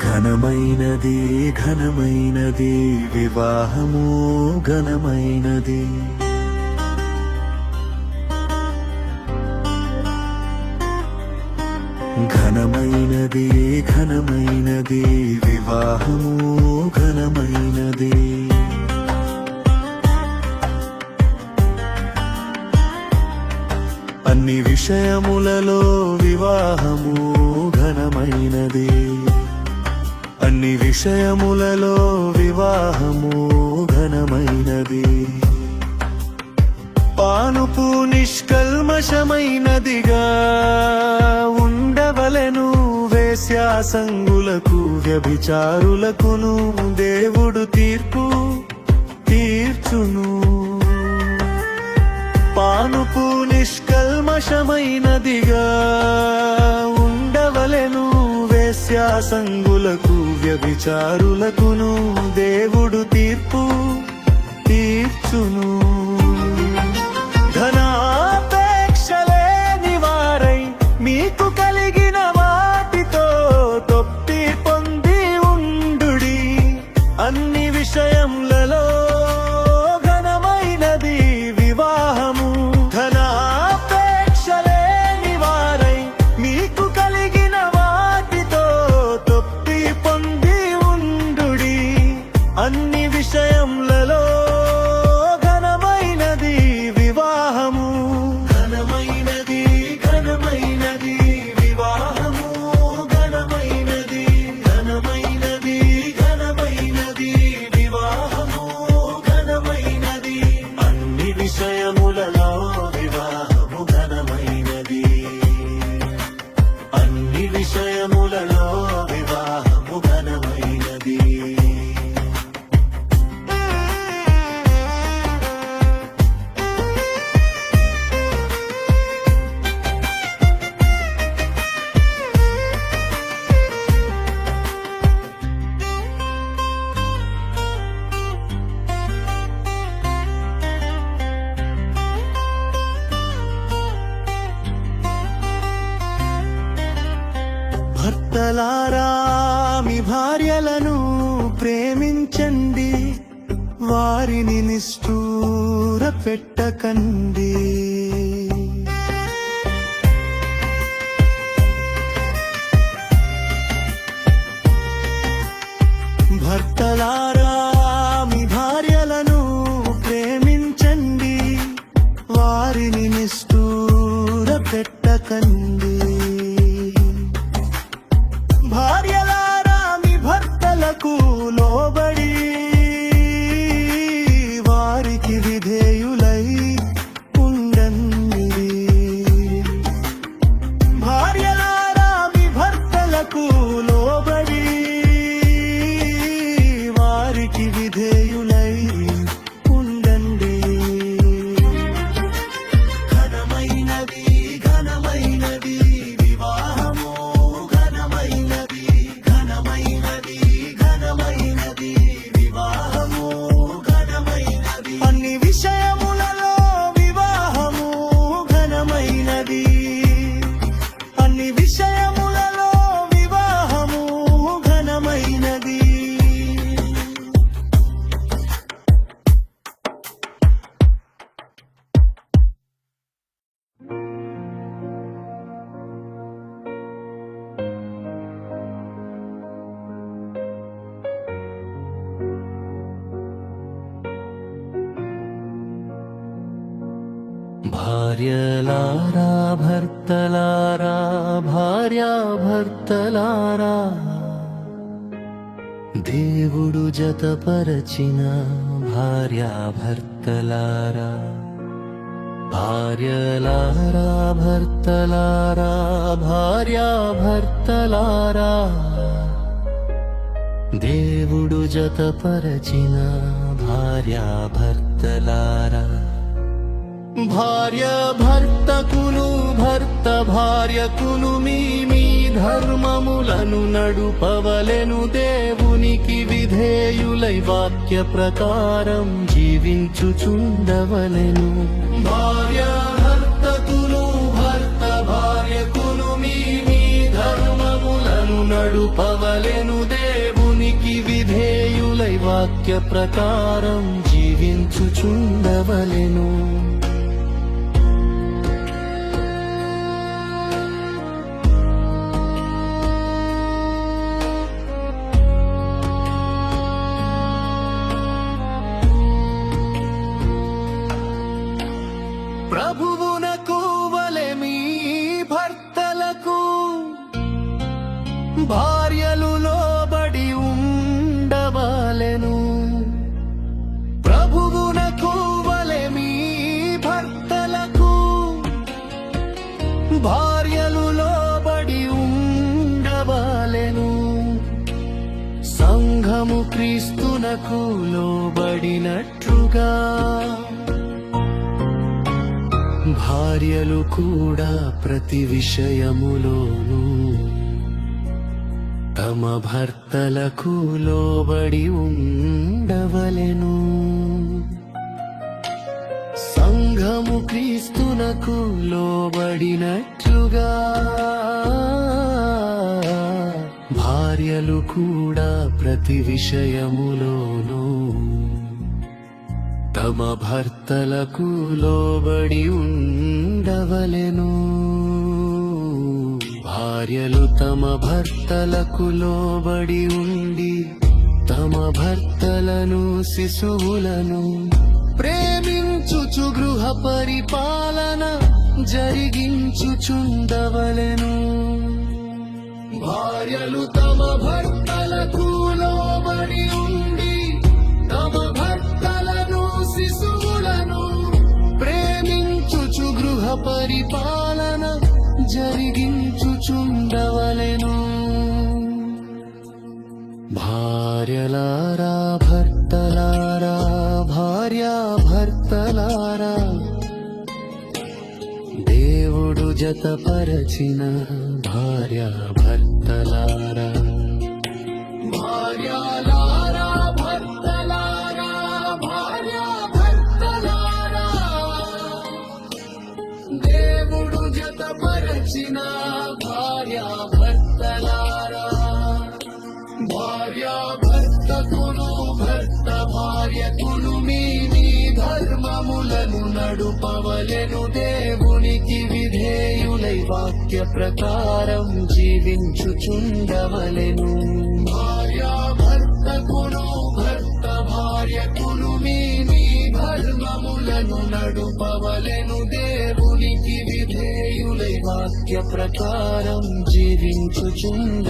ఘనమైనది ఘనమైనది వివాహము ఘనమైనది. ఘనమైనది ఘనమైనది వివాహము ఘనమైనది. అన్ని విషయములలో వివాహము ఘనమైనది. అన్ని విషయములలో వివాహము ఘనమైనది. పానుపు నిష్కల్మషమైనదిగా ఉండవలెను. వేశ్యాసంగులకు వ్యభిచారులకును దేవుడు తీర్పు తీర్చును. పానుపు నిష్కల్మషమైనదిగా ఉండవలెను. వేశ్యాసంగులకు వ్యభిచారులకును దేవుడు తీర్పు తీర్చును. ధనాపేక్షలేని వారై మీకు కలిగిన వాటితో తృప్తి పొంది ఉండుడి. అన్ని విషయములలో ఘనమైనది వివాహము. ధనాపేక్షలేని వారై మీకు కలిగిన వాటితో తృప్తి పొంది ఉండుడి. అన్ని విషయములలో భర్తలారా మీ భార్యలను ప్రేమించండి. వారిని నిష్ఠూర పెట్టకండి. భర్తలారా మీ భార్యలను ప్రేమించండి. వారిని నిష్ఠూర పెట్టకండి. భార్యలారా మీ భర్తలకు లోబడి వారికి విధేయులై ఉండండి. భార్యలారా మీ భర్తలకు లోబడి వారికి విధేయులై ఉండండి. ఘనమైనది ఘనమైనది వివాహము. అన్ని విషయములలో వివాహము ఘనమైనది. అన్ని విషయములలో వివాహము ఘనమైనది. భార్యలారా భర్తలారా భార్యాభర్తలారా దేవుడు జతపరచిన భార్యాభర్తలారా. భార్యలారా భర్తలారా భార్యాభర్తలారా దేవుడు జతపరచిన భార్యాభర్తలారా. భార్య భర్తకును భర్త భార్యకును మీ మీ ధర్మములను నడుపవలెను. దేవునికి విధేయులై వాక్య ప్రకారం జీవించుచుండవలెను. భార్య భర్తకును భర్త భార్యకును మీ మీ ధర్మములను నడు నడుపవలెను దేవునికి విధేయులై వాక్య ప్రకారం జీవించుచుండవలెను. ప్రభువునకు వలె మీ భర్తలకు భార్యలు లోబడి ఉండవలెను. ప్రభువునకు వలె మీ భర్తలకు భార్యలు లోబడి ఉండవలెను. సంఘము క్రీస్తునకు లోబడినట్లుగా భార్యలు కూడా ప్రతి విషయములోనూ తమ భర్తలకు లోబడి ఉండవలెను. సంఘము క్రీస్తునకు లోబడినట్లుగా భార్యలు కూడా ప్రతి విషయములోనూ తమ భర్తలకు లోబడి ఉండవలెను. భార్యలు తమ భర్తలకు లోబడి ఉండి తమ భర్తలను శిశువులను ప్రేమించుచు గృహ పరిపాలన జరిగించుచుండవలెను. భార్యలు తమ భర్తలకు లోబడి ఉండి తమ భర్తలను శిశువులను ప్రేమించుచు గృహ పరిపాలన జరిగించుచుండవలెను. భార్యలారా భర్తలారా భార్యా భర్తలారా దేవుడు జతపరచిన భార్యా భర్తలారా భార్యలారా భర్తలారా భార్యా భర్తలారా దేవుడు జతపరచిన భార్యా భర్తలారా భార్యా భర్తకును భర్త భార్యకును మీ ధర్మములను నడుపవలెను దేవునికి విధేయులై వాక్య ప్రకారం జీవించుచుండవలెను. భార్యా భర్తకును భర్త భార్యకును మీ ధర్మములను నడుపవలెను దేవునికి విధేయులై వాక్య ప్రకారం జీవించుచుండవలెను.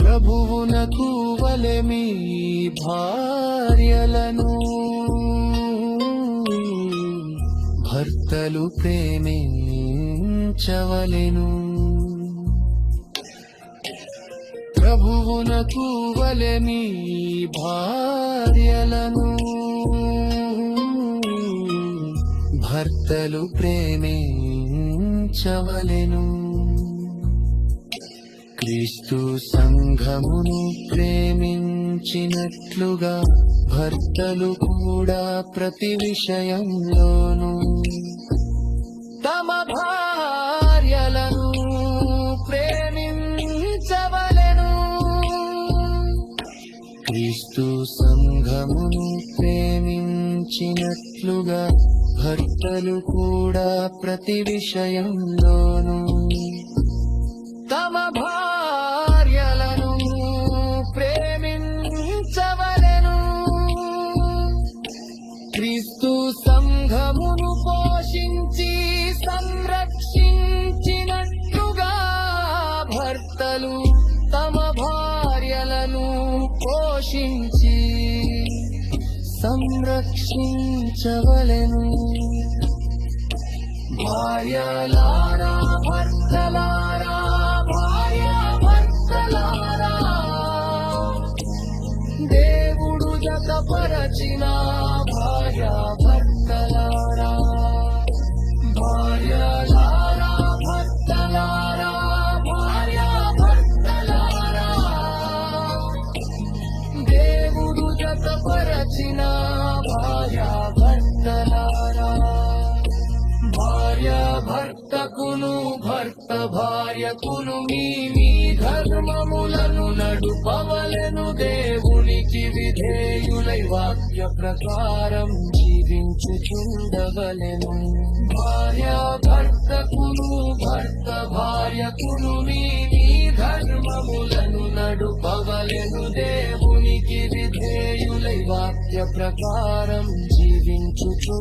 ప్రభువునకు వలె మీ భార్యలను భర్తలు ప్రేమించవలెను. ప్రభువునకు వలె మీ భార్యలను భర్తలు ప్రేమించవలెను. క్రీస్తు సంఘమును ప్రేమించినట్లుగా భర్తలు కూడా ప్రతి విషయంలోనూ తమ భార్యలను ప్రేమించవలెను. క్రీస్తు సంఘమును ప్రేమించినట్లుగా భర్తలు కూడా ప్రతి విషయంలోనూ తమ భార్యలను ప్రేమించవలెను. క్రీస్తు సంఘమును పోషించి సంరక్షించినట్లుగా భర్తలు తమ భార్యలను పోషించి సంరక్షించవలెను. భార్యలారా భర్తలారా భార్యా భర్తలారా దేవుడు జతపరచిన భార్యా భర్తలారా భార్యలారా భర్తలారా భార్యా భర్తలారా భర్త భార్యకును మీ ధర్మములను నడుపవలెను దేవునికి విధేయులై వాక్య ప్రకారం జీవించుచుండవలెను భార్య భర్తకును భర్త భార్యకును మీ ధర్మములను నడుపవలెను దేవునికి విధేయులై వాక్య ప్రకారం జీవించుచుండవలెను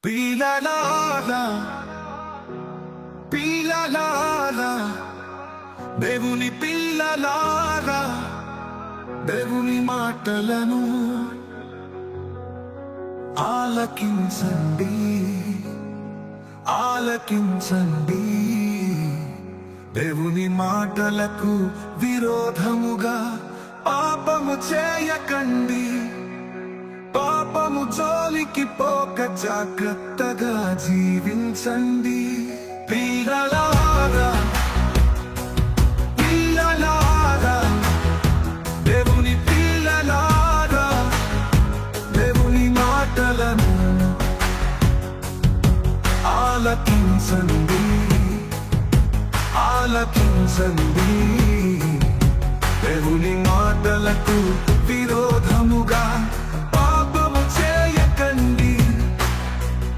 పిల్లలారా పిల్లలారా దేవుని పిల్లలారా దేవుని మాటలను ఆలకించండి ఆలకించండి దేవుని మాటలకు విరోధముగా పాపము చేయకండి పాపము జోలికి పోక జాగ్రత్తగా జీవించండి పిల్లలారా పిల్లలారా దేవుని పిల్లలారా దేవుని మాటలను ఆలకించండి ఆలకించండి దేవుని మాటలకు విరోధముగా పాపము చేయకండి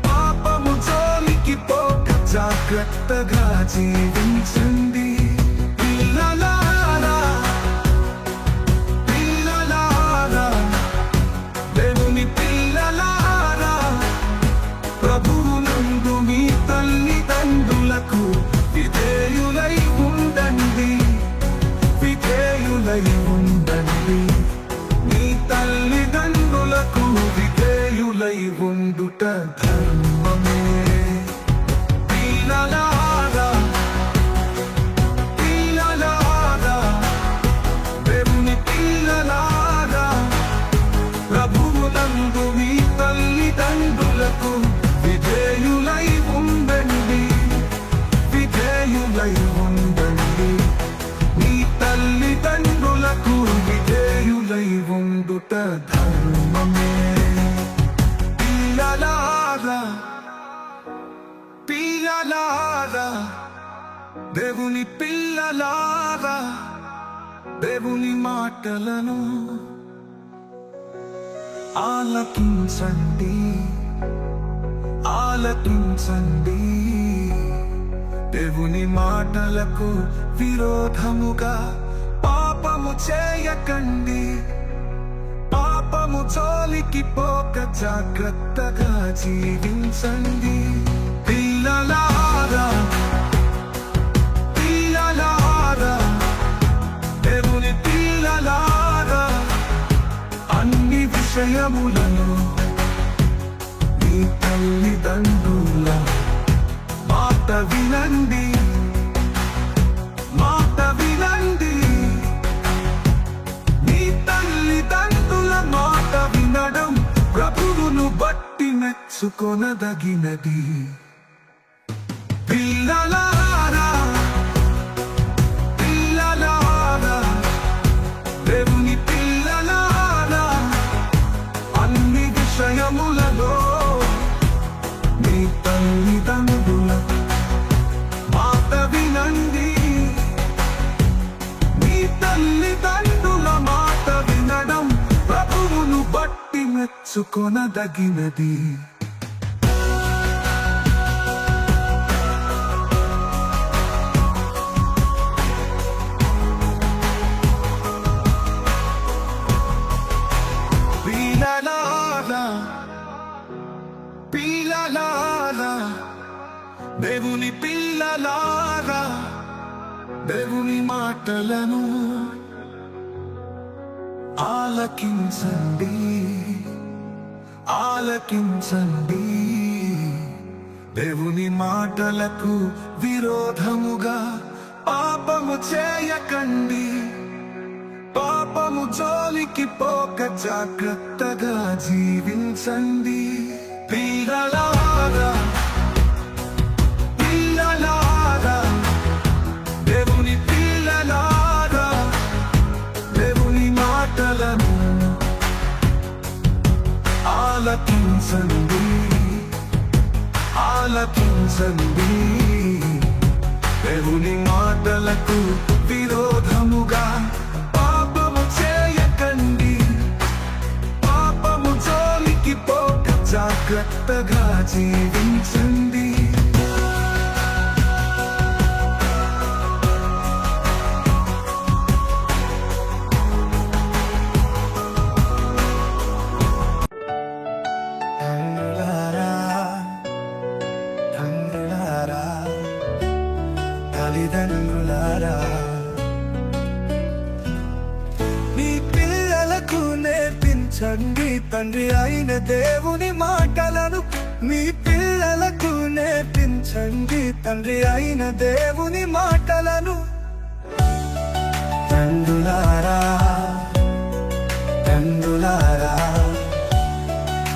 పాపము జోలికి పోక జాగ్రత్తగా జీవించండి పిల్లలారా పిల్లలారా దేవుని పిల్లలారా ప్రభువునందు మీ తల్లిదండ్రులకు విధేయులై ఉండండి విధేయులై ఉండండి మీ తల్లిదండ్రులకు విధేయులై ఉండుట ధర్మమే పిల్లలారా పిల్లలారా దేవుని పిల్లలారా ప్రభువునందు మీ తల్లిదండ్రులకు విధేయులై ఉండండి విధేయులై ఉండండి మీ తల్లిదండ్రులకు విధేయులై ఉండుట ధర్మమే పిల్లలారా పిల్లలారా దేవుని పిల్లలారా దేవుని మాటలను ఆలకించండి ఆలకించండి దేవుని మాటలకు విరోధముగా పాపము చేయకండి పాపము జోలికి పోక జాగ్రత్తగా జీవించండి పిల్లలారా పిల్లలారా దేవుని పిల్లలారా అన్ని విషయములను మీ తల్లిదండ్రుల మాట వినండి మాట వినండి మీ తల్లిదండ్రుల మాట వినడం ప్రభువును బట్టి మెచ్చుకొనదగినది పిల్లలారా పిల్లలారా దేవుని పిల్లలారా అన్ని విషయములలో మీ తల్లిదండ్రుల మాట వినండి మీ తల్లిదండ్రుల మాట వినడం ప్రభువును బట్టి మెచ్చుకొనదగినది పిల్లలారా పిల్లలారా దేవుని పిల్లలారా దేవుని మాటలను ఆలకించండి ఆలకించండి దేవుని మాటలకు విరోధముగా పాపము చేయకండి పాపము జోలికి పోక జాగ్రత్తగా జీవించండి పిల్లలారా పిల్లలారా దేవుని పిల్లలారా దేవుని మాటలను ఆలకించండి ఆలకించండి దేవుని మాటలకు విరోధముగా పాపము చేయకండి పాపము జోలికి పోక జాగ్రత్తగా జీవించండి నేర్పించండి తండ్రి అయిన దేవుని మాటలను మీ పిల్లలకు నేర్పించండి తండ్రి అయిన దేవుని మాటలను తండ్రులారా తండ్రులారా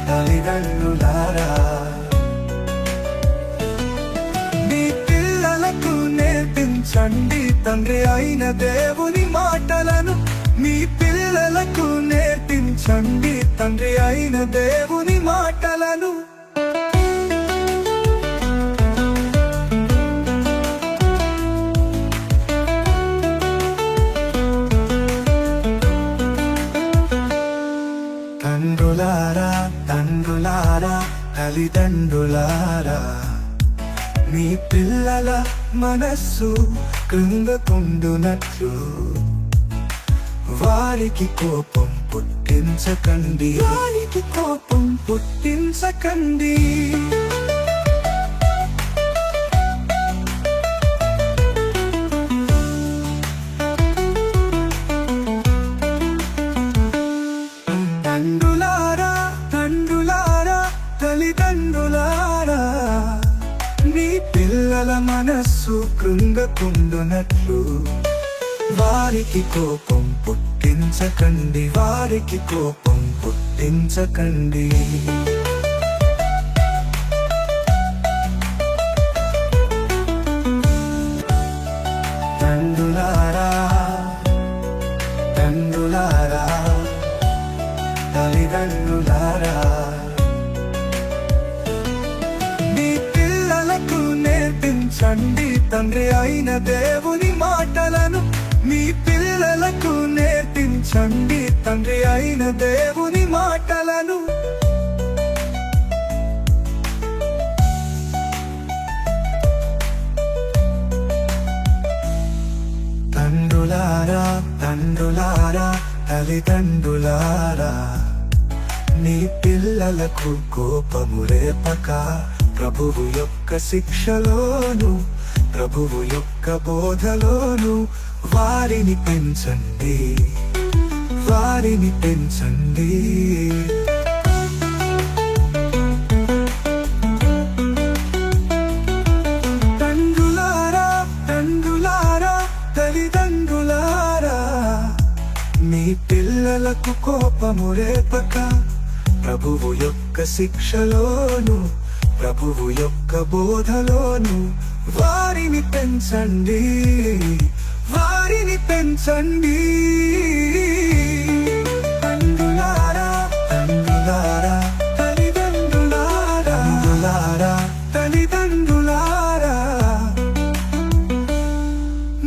తల్లిదండ్రులారా మీ పిల్లలకు నేర్పించండి తండ్రి అయిన దేవుని మాటలను మీ పిల్లలకు నేర్పించండి తండ్రి అయిన దేవుని మాటలను తండ్రులారా తండ్రులారా తల్లిదండ్రులారా మీ పిల్లల మనస్సు కృంగకుండునట్లు వారికి కోపం పుట్టించకండి వారికి కోపం పుట్టించకండి తండ్రులారా తండ్రులారా తల్లిదండ్రులారా మీ పిల్లల మనస్సు కృంగకుండునట్లు వారికి కోపం పుట్టించకండి వారికి కోపం పుట్టించకండి తండ్రులారా తండ్రులారా తల్లిదండ్రులారా మీ పిల్లలకు నేర్పించండి తండ్రి అయిన దేవుని మాటలను మీ పిల్లలకు నేర్పించండి తండ్రి అయిన దేవుని మాటలను తండ్రులారా తండ్రులారా తల్లిదండ్రులారా నీ పిల్లలకు కోపము రేపక ప్రభువు యొక్క శిక్షలోను ప్రభువు యొక్క బోధలోను వారిని పెంచండి వారిని పెంచండి తండ్రులారా తండ్రులారా తల్లిదండ్రులారా మీ పిల్లలకు కోపము రేపక ప్రభువు యొక్క శిక్షలోను ప్రభువు యొక్క బోధలోను వారిని పెంచండి వారిని పెంచండి తండ్రులారా తండ్రులారా తల్లిదండ్రులారా తల్లిదండ్రులారా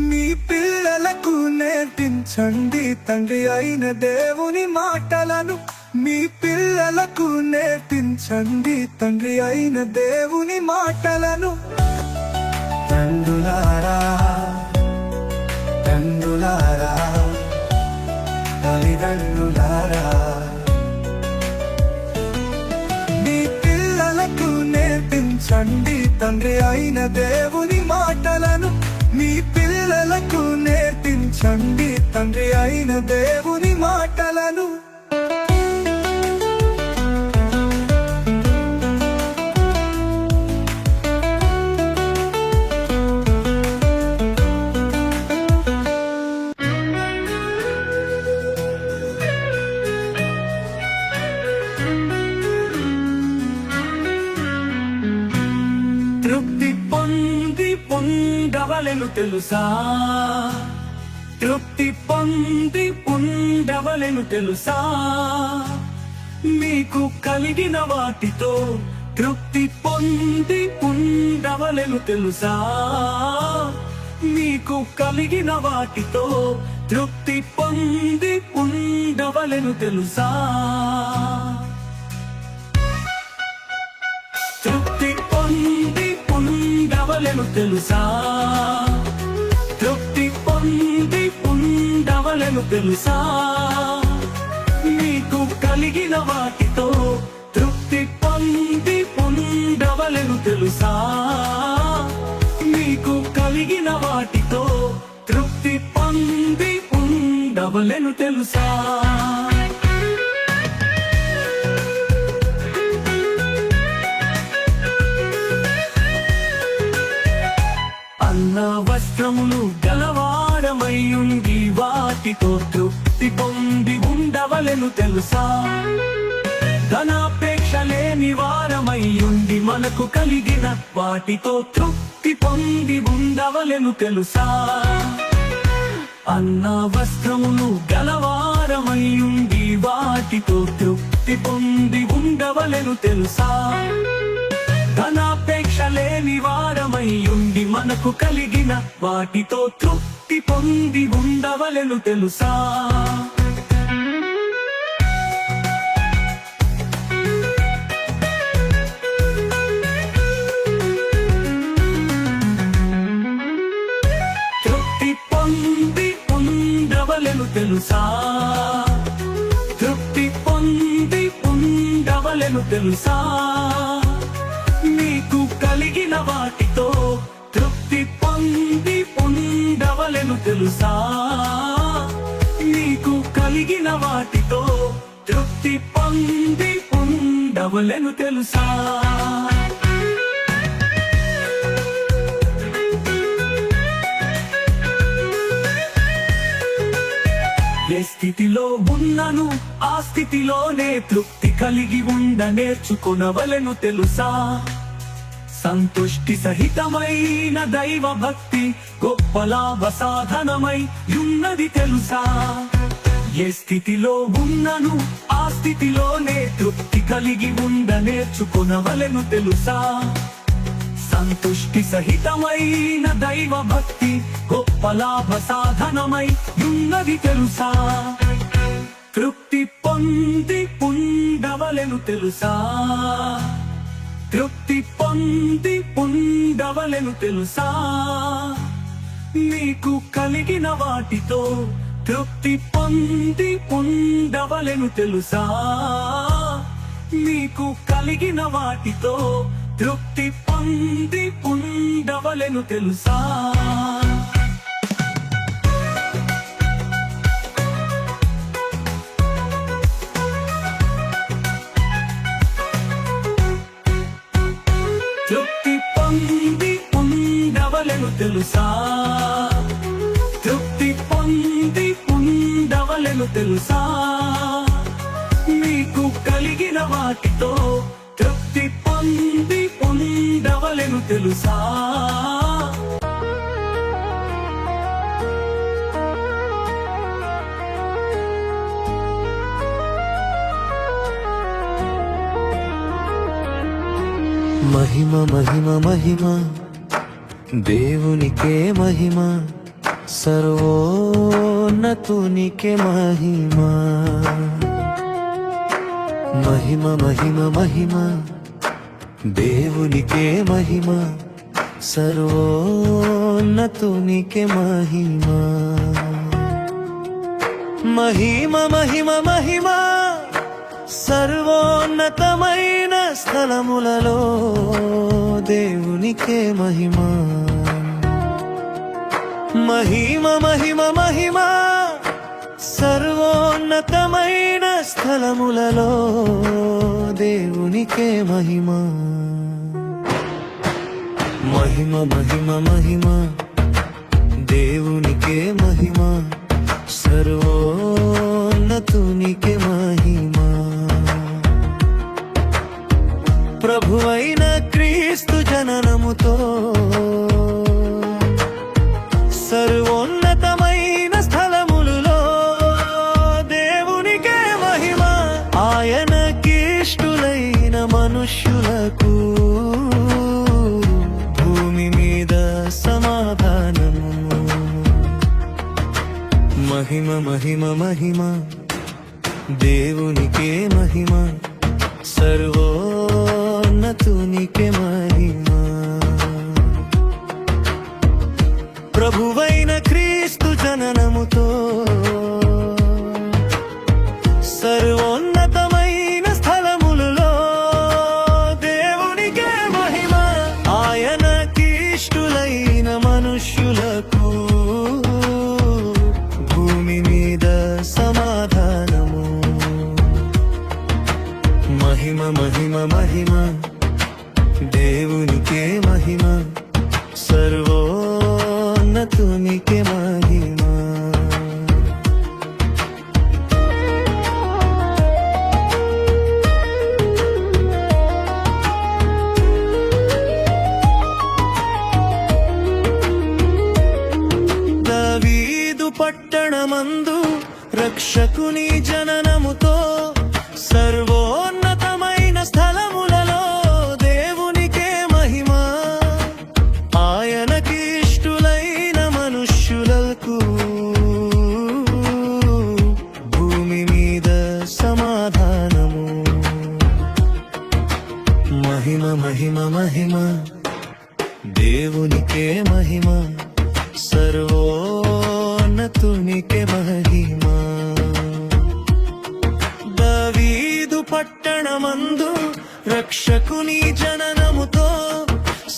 మీ పిల్లలకు నేర్పించండి తండ్రి అయిన దేవుని మాటలను మీ పిల్లలకు నేర్పించండి తండ్రి అయిన దేవుని మాటలను తండ్రులారా తండ్రులారా తల్లిదండ్రులారా మీ పిల్లలకు నేర్పించండి తండ్రి అయిన దేవుని మాటలను మీ పిల్లలకు నేర్పించండి తండ్రి అయిన దేవుని మాటలను తృప్తి పొంది పొందవలెను తెలుసా తృప్తి పొంది పొందవలెను తెలుసా మీకు కలిగిన వాటితో తృప్తి పొంది పొందవలెను తెలుసా మీకు కలిగిన వాటితో తృప్తి పొంది పొందవలెను తెలుసా తృప్తి పొంది పొందవలెను తెలుసా తృప్తి పొంది పొందవలెను తెలుసా మీకు కలిగిన వాటితో తృప్తి పొంది పొందవలెను తెలుసా మీకు కలిగిన వాటితో తృప్తి పొంది పొందవలెను తెలుసా అన్న వస్త్రములు గలవారమయ్యుండి వాటితో తృప్తి పొంది ఉండవలెను తెలుసా ధనాపేక్ష లేని వారమయ్యుండి మనకు కలిగిన వాటితో తృప్తి పొంది ఉండవలెను తెలుసా అన్న వస్త్రములు గలవారమయ్యుండి వాటితో తృప్తి పొంది ఉండవలెను తెలుసా ధనాపేక్ష లేని వారమయ్యుండి మనకు కలిగిన వాటితో తృప్తి పొంది ఉండవలెను తెలుసా తృప్తి పొంది ఉండవలెను తెలుసా తృప్తి పొంది ఉండవలెను తెలుసా నీకు కలిగిన వాటితో తృప్తి పొంది ఉండవలెను తెలుసా నీకు కలిగిన వాటితో తృప్తి పొంది ఉండవలెను తెలుసా ఏ స్థితిలో ఉన్నను ఆ స్థితిలోనే తృప్తి కలిగి ఉండ నేర్చుకొనవలెను తెలుసా సంతుష్టి సహితమైన దైవ భక్తి గొప్ప లాభ సాధనమై ఉన్నది తెలుసా ఏ స్థితిలో ఉన్నను ఆ స్థితిలోనే తృప్తి కలిగి ఉండ నేర్చుకొనవలెను తెలుసా సంతుష్టి సహితమైన దైవ భక్తి గొప్ప లాభ సాధనమై ఉన్నది తెలుసా తృప్తి పొంది ఉండవలెను తెలుసా తృప్తి పొంది ఉండవలెను తెలుసా నీకు కలిగిన వాటితో తృప్తి పొంది ఉండవలెను తెలుసా నీకు కలిగిన వాటితో తృప్తి పొంది ఉండవలెను తెలుసా తృప్తి పొంది ఉండవలెను తెలుసా తృప్తి పొంది ఉండవలెను తెలుసా నీకు కలిగిన వాటితో తృప్తి పొంది ఉండవలెను తెలుసా మహిమ మహిమ మహిమ దేవునికే మహిమ సర్వోన్నతునికే మహిమ మహిమ మహిమ మహిమ దేవునికే మహిమ సర్వోన్నతునికే మహిమ మహిమ మహిమ మహిమ సర్వోన్నతమైన స్థలములలో దేవునికే మహిమ మహిమ మహిమ మహిమ సర్వోన్నతమైన స్థలములలో దేవునికే మహిమ మహిమ మహిమ మహిమ దేవునికే మహిమ సర్వోన్నతునికే మహిమ ప్రభువైన క్రీస్తు జననముతో సర్వోన్నతమైన స్థలములలో దేవునికే మహిమ ఆయనకిష్టులైన మనుష్యులకు భూమి మీద సమాధానము మహిమ మహిమ మహిమ దేవునికే మహిమ సర్వోన్నతునికే మహిమ ప్రభువైన క్రీస్తు జననముతో సర్వోన్నతమైన స్థలములలో దేవునికే మహిమ ఆయనకిష్టులైన మనుష్యులకు భూమి మీద సమాధానము మహిమ మహిమ మహిమ దేవునికే మహిమ సర్వో పట్టణమందు రక్షకుని జననముతో సర్వోన్నతమైన స్థలములలో దేవునికే మహిమ. ఆయనకి ఇష్టులైన మనుష్యులకు భూమి మీద సమాధానము. మహిమ మహిమ మహిమ దేవునికే మహిమ, సర్వోన్నతునికే మహిమ. దావీదు పట్టణమందు రక్షకుని జననముతో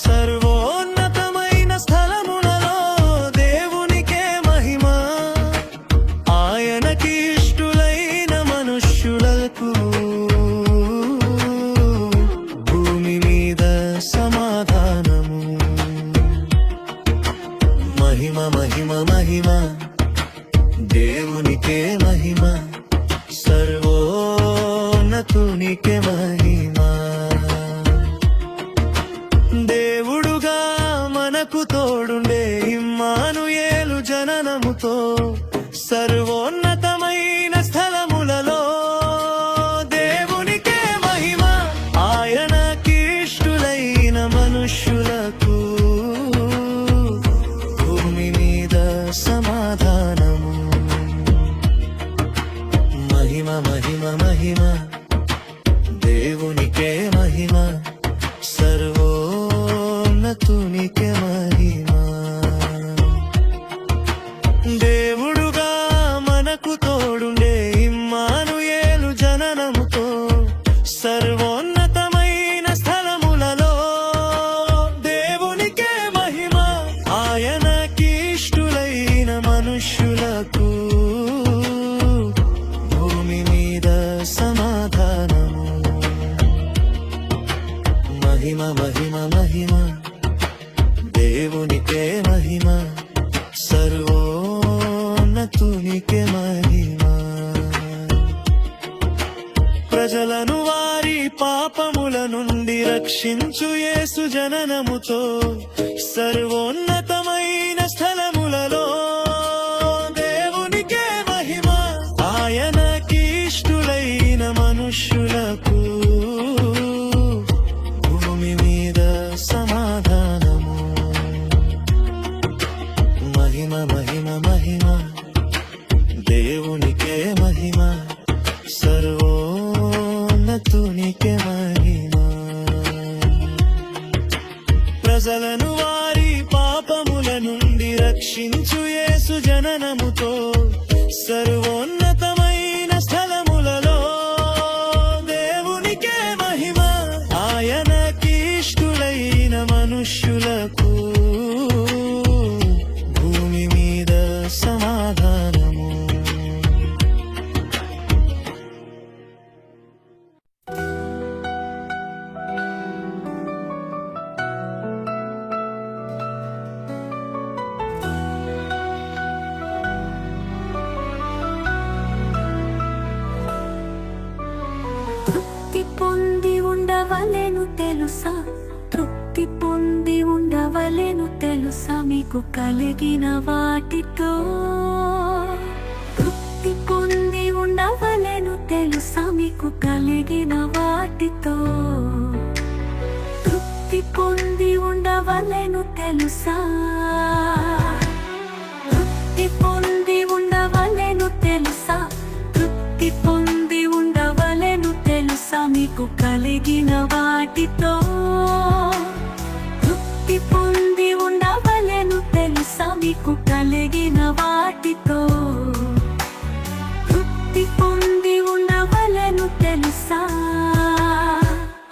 సర్వోన్నతమైన స్థలములలో దేవునికే మహిమ. ఆయనకి ఇష్టులైన మనుష్యులకు భూమి మీద సమాధానము. మహిమ మహిమ మహిమ దేవునికే మహిమ, సర్వోన్నతునికే మహిమ. దేవుడుగా మనకు తోడుండే ఇమ్మానుయేలు జననముతో సర్వోన్నతమైన స్థలములలో దేవునికే మహిమ. ఆయనకి ఇష్టులైన మనుష్యులకు భూమి మీద సమాధానము. మహిమ మహిమ మహిమ దేవునికే మహిమ, సర్వోన్నతునికే మహిమ. దేవుడుగా మనకు తోడుండే ఇమ్మానుయేలు జననముతో సర్వోన్నతమైన స్థలములలో దేవునికే మహిమ. ఆయనకి ఇష్టులైన మనుష్యులకు భూమి మీద సమాధానము. మహిమ మహిమ మహిమ దేవునికే మహిమ, సర్వోన్నతునికే మహిమ. ప్రజలను వారి పాపముల నుండి రక్షించు యేసు జననముతో సర్వోన్నతమైన స్థలములలో దేవునికే మహిమ. ఆయనకి ఇష్టులైన మనుష్యులకు భూమి మీద సమాధానము. మహిమ మహిమ మహిమ దేవునికే మహిమ, సర్వోన్నతునికే మహిమ. ప్రజలను వారి పాపముల నుండి రక్షించు యేసు జననముతో సర్వోన్నతమైన స్థలములలో దేవునికే మహిమ. ఆయనకి ఇష్టులైన మనుష్యులకు భూమి మీద సమాధానము. తృప్తి పొంది ఉండవలెను తెలుసా, తృప్తి పొంది ఉండవలెను తెలుసా మీకు కలిగిన వాటితో. తృప్తి పొంది ఉండవలెను తెలుసా మీకు కలిగిన వాటితో. తృప్తి పొంది ఉండవలెను తెలుసా, తృప్తి పొంది ఉండవలెను తెలుసా, తృప్తి పొంది ఉండవలెను తెలుసా మీకు కలిగిన వాటితో. తృప్తి పొంది ఉండవలెను తెలుసా మీకు కలిగిన వాటితో. తృప్తి పొంది ఉండవలెను తెలుసా.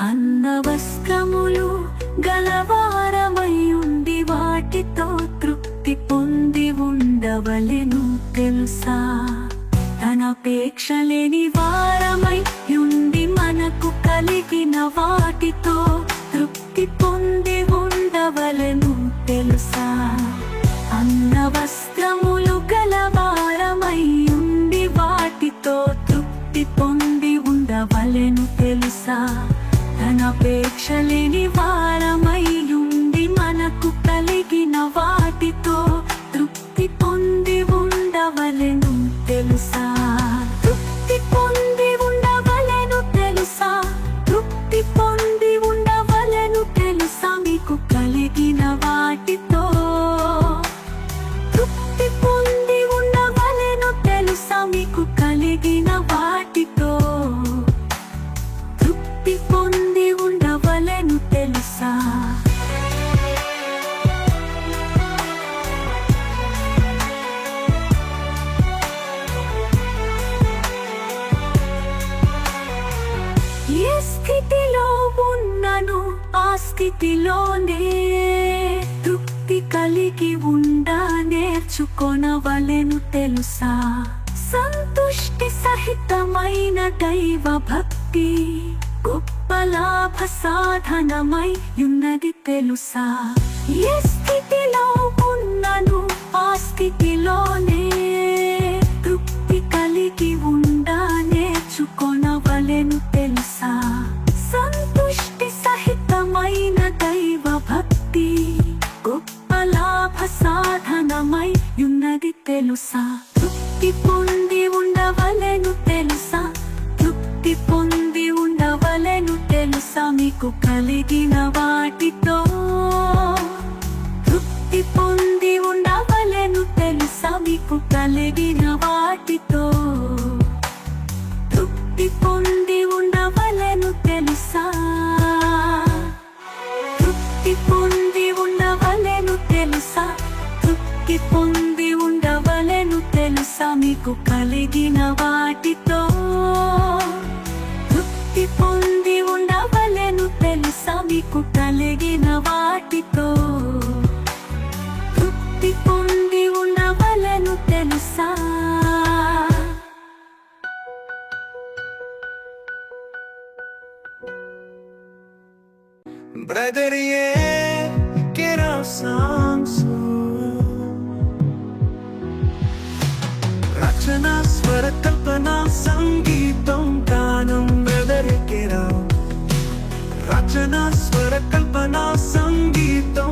అన్న వస్త్రములు గలవారమై ఉండి వాటితో తృప్తి పొంది ఉండవలెను తెలుసా. తనపేక్ష లేని వారమై ఉండి మనకు కలిగిన వాటితో తృప్తి పొంది ఉండవలెను తెలుసా. అన్న వస్త్రములు గలవారమై ఉండి వాటితో తృప్తి పొంది ఉండవలెను తెలుసా. తనపేక్ష లేని వారమై ఉండి మనకు కలిగిన వాటితో తృప్తి పొంది ఉండవలెను స్థితిలోనే తృప్తి కలిగి ఉండా నేర్చుకొనవలెను తెలుసా సంతుష్టి సహితమైన దైవ భక్తి గొప్ప లాభ సాధనమై ఉన్నది తెలుసా ఏ స్థితిలో ఉన్నను ఆ స్థితిలోనే తృప్తి కలిగి ఉండా నేర్చుకొనవలెను తెలుసా సంతుష్టి సహితమైన దైవ భక్తి గొప్ప లాభ సాధనమై ఉన్నది తెలుసా తృప్తి పొంది ఉండవలెను తెలుసా తృప్తి పొంది ఉండవలెను తెలుసా మీకు కలిగిన వాటితో తృప్తి పొంది ఉండవలెను తెలుసా మీకు కలిగిన వాటితో తృప్తి పొంది ఉండవలెను తెలుసా తృప్తి పొంది ఉండవలెను తెలుసా తృప్తి పొంది ఉండవలెను తెలుసా మీకు కలిగిన వాటితో తృప్తి పొంది ఉండవలెను తెలుసా మీకు కలిగిన వాటితో తృప్తి పొంది ఉండవలెను తెలుసా Brother, yeah, get our songs. రచన స్వర కల్పన సంగీతం గానం బ్రదర్ కెరా రచన స్వర కల్పన సంగీతం